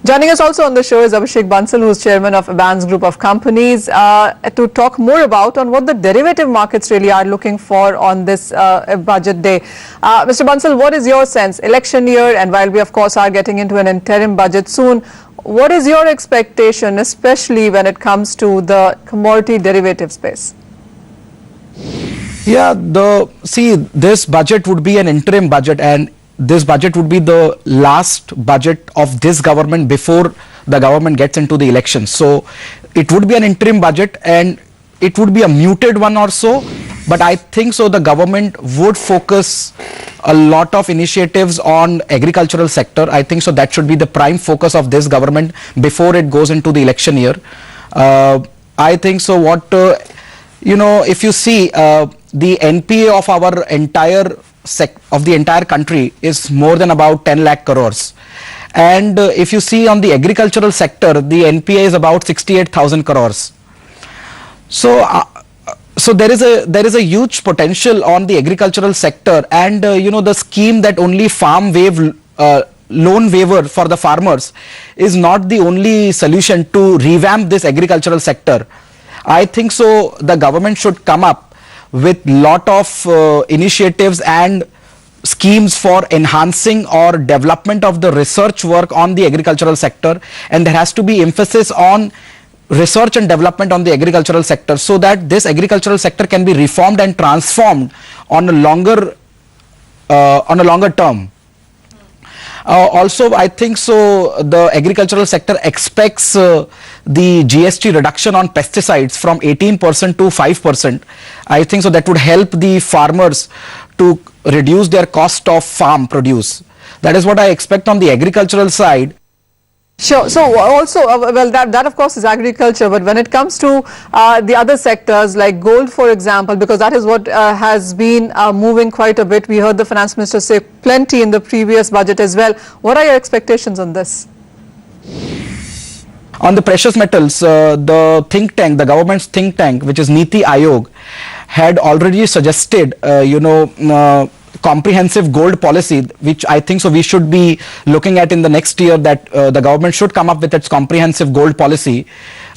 Joining us also on the show is Abhishek Bansal, who is chairman of ABans group of companies, to talk more about on what the derivative markets really are looking for on this budget day. Mr. Bansal, what is your sense? Election year, and while we of course are getting into an interim budget soon, what is your expectation, especially when it comes to the commodity derivative space? Yeah, this budget would be an interim budget, and this budget would be the last budget of this government before the government gets into the elections. So it would be an interim budget and it would be a muted one or so, but I think so the government would focus a lot of initiatives on agricultural sector. I think so that should be the prime focus of this government before it goes into the election year. I think so if you see the NPA of our entire country is more than about 10 lakh crores, and if you see on the agricultural sector, the NPA is about 68,000 crores. So there is a huge potential on the agricultural sector, and the scheme that only loan waiver for the farmers is not the only solution to revamp this agricultural sector. I think so the government should come up with lot of initiatives and schemes for enhancing or development of the research work on the agricultural sector, and there has to be emphasis on research and development on the agricultural sector so that this agricultural sector can be reformed and transformed on a longer term. Also, I think so the agricultural sector expects the GST reduction on pesticides from 18% to 5%. I think so that would help the farmers to reduce their cost of farm produce. That is what I expect on the agricultural side. Sure. So also, well, that of course is agriculture, but when it comes to the other sectors like gold, for example, because that is what has been moving quite a bit. We heard the finance minister say plenty in the previous budget as well. What are your expectations on this? On the precious metals, the think tank, the government's think tank, which is Niti Aayog, had already suggested, comprehensive gold policy, which I think so we should be looking at in the next year, that the government should come up with its comprehensive gold policy,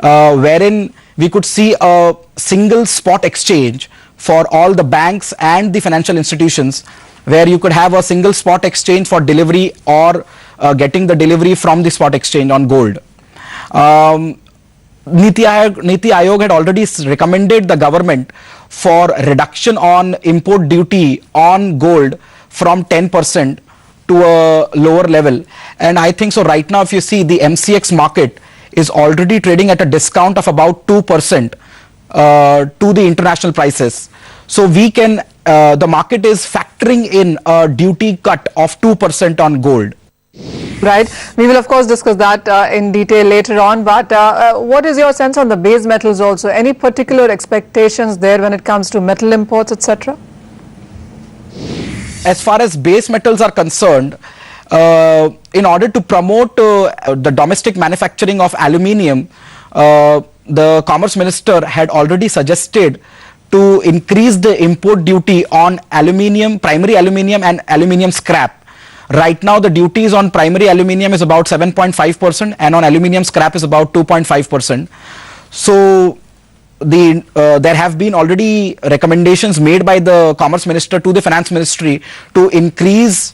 wherein we could see a single spot exchange for all the banks and the financial institutions, where you could have a single spot exchange for delivery or getting the delivery from the spot exchange on gold. Niti Aayog had already recommended the government for reduction on import duty on gold from 10% to a lower level, and I think so right now if you see the MCX market is already trading at a discount of about 2% to the international prices. So we can the market is factoring in a duty cut of 2% on gold. Right. We will of course discuss that in detail later on, but what is your sense on the base metals also? Any particular expectations there when it comes to metal imports, etc.? As far as base metals are concerned, in order to promote the domestic manufacturing of aluminium, the Commerce Minister had already suggested to increase the import duty on aluminium, primary aluminium and aluminium scrap. Right now the duties on primary aluminium is about 7.5% and on aluminium scrap is about 2.5%. So there have been already recommendations made by the Commerce Minister to the Finance Ministry to increase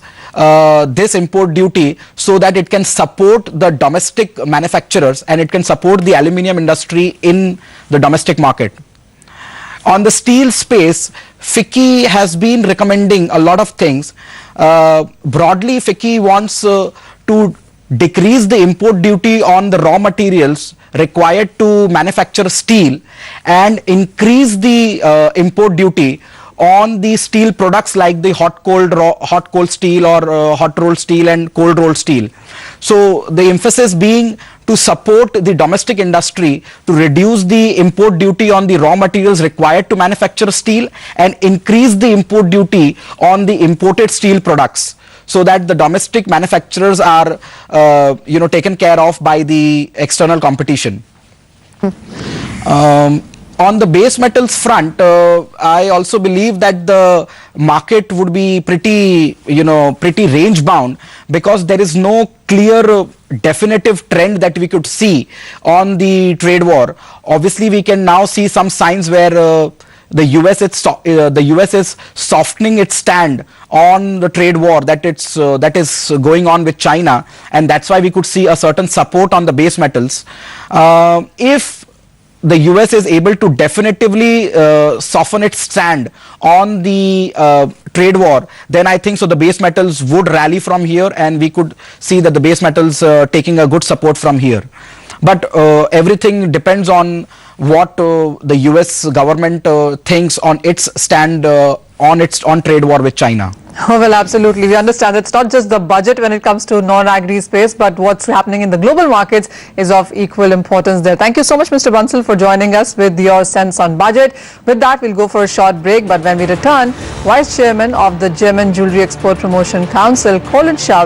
this import duty so that it can support the domestic manufacturers and it can support the aluminium industry in the domestic market. On the steel space, FICCI has been recommending a lot of things. Broadly, FICCI wants to decrease the import duty on the raw materials required to manufacture steel and increase the import duty on the steel products like the hot cold steel or hot rolled steel and cold rolled steel. So the emphasis being to support the domestic industry to reduce the import duty on the raw materials required to manufacture steel and increase the import duty on the imported steel products, so that the domestic manufacturers are taken care of by the external competition. on the base metals front, I also believe that the market would be pretty range bound, because there is no clear definitive trend that we could see on the trade war. Obviously, we can now see some signs where the US is softening its stand on the trade war that is going on with China, and that's why we could see a certain support on the base metals. If the US is able to definitively soften its stand on the trade war, then I think so the base metals would rally from here, and we could see that the base metals taking a good support from here. But everything depends on what the US government thinks on its stand on trade war with China. Oh, well, absolutely. We understand it's not just the budget when it comes to non-agri space, but what's happening in the global markets is of equal importance there. Thank you so much, Mr. Bansal, for joining us with your sense on budget. With that, we'll go for a short break. But when we return, Vice Chairman of the Gem and Jewelry Export Promotion Council, Colin Shah,